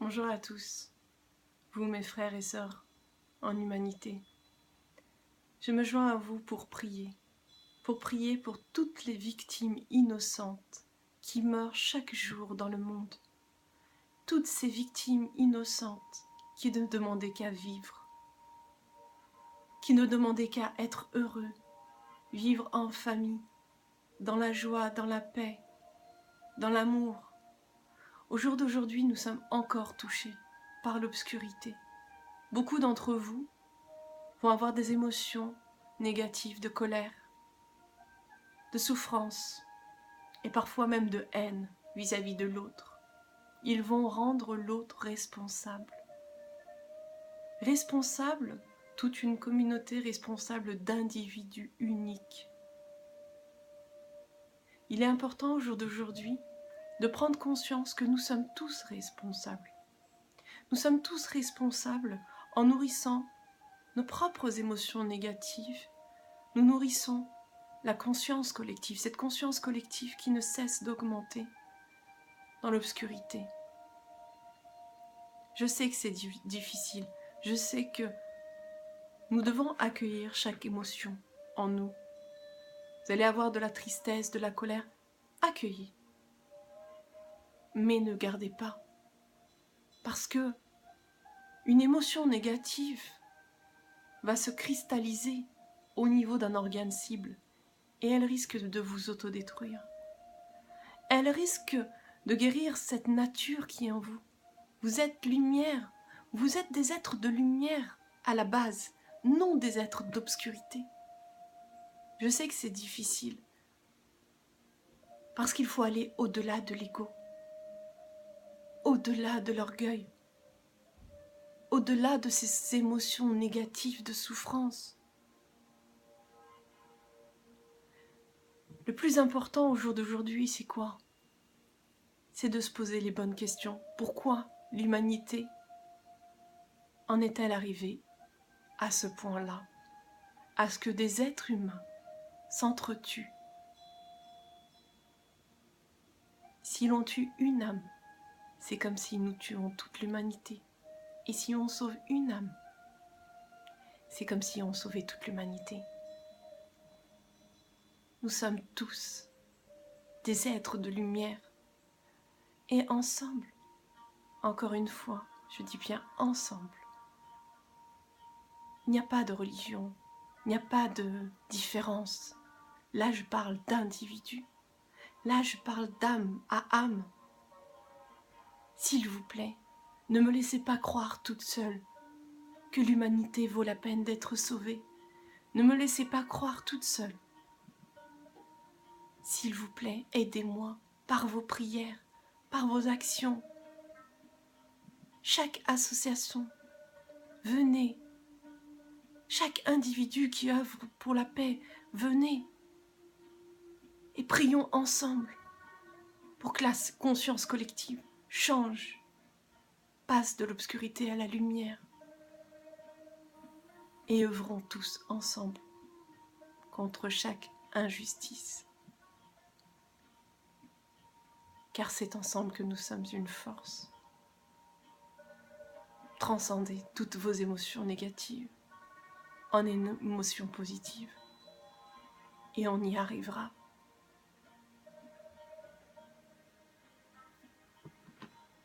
Bonjour à tous, vous mes frères et sœurs en humanité. Je me joins à vous pour prier pour toutes les victimes innocentes qui meurent chaque jour dans le monde. Toutes ces victimes innocentes qui ne demandaient qu'à vivre, qui ne demandaient qu'à être heureux, vivre en famille, dans la joie, dans la paix, dans l'amour. Au jour d'aujourd'hui, nous sommes encore touchés par l'obscurité. Beaucoup d'entre vous vont avoir des émotions négatives, de colère, de souffrance et parfois même de haine vis-à-vis de l'autre. Ils vont rendre l'autre responsable. Responsable, toute une communauté responsable d'individus uniques. Il est important au jour d'aujourd'hui de prendre conscience que nous sommes tous responsables. Nous sommes tous responsables en nourrissant nos propres émotions négatives. Nous nourrissons la conscience collective, cette conscience collective qui ne cesse d'augmenter dans l'obscurité. Je sais que c'est difficile, je sais que nous devons accueillir chaque émotion en nous. Vous allez avoir de la tristesse, de la colère, accueillez. Mais ne gardez pas. Parce que une émotion négative va se cristalliser au niveau d'un organe cible et elle risque de vous autodétruire. Elle risque de guérir cette nature qui est en vous. Vous êtes lumière, vous êtes des êtres de lumière à la base, non des êtres d'obscurité. Je sais que c'est difficile, parce qu'il faut aller au-delà de l'ego, au-delà de l'orgueil, au-delà de ces émotions négatives de souffrance. Le plus important au jour d'aujourd'hui, c'est quoi? C'est de se poser les bonnes questions. Pourquoi l'humanité en est-elle arrivée à ce point-là, à ce que des êtres humains s'entretuent? Si l'on tue une âme, c'est comme si nous tuons toute l'humanité. Et si on sauve une âme, c'est comme si on sauvait toute l'humanité. Nous sommes tous des êtres de lumière. Et ensemble, encore une fois, je dis bien ensemble, il n'y a pas de religion, il n'y a pas de différence. Là, je parle d'individus. Là, je parle d'âme à âme. S'il vous plaît, ne me laissez pas croire toute seule que l'humanité vaut la peine d'être sauvée. Ne me laissez pas croire toute seule. S'il vous plaît, aidez-moi par vos prières, par vos actions. Chaque association, venez. Chaque individu qui œuvre pour la paix, venez. Et prions ensemble pour que la conscience collective change, passe de l'obscurité à la lumière. Et œuvrons tous ensemble contre chaque injustice. Car c'est ensemble que nous sommes une force. Transcendez toutes vos émotions négatives en émotions positives. Et on y arrivera.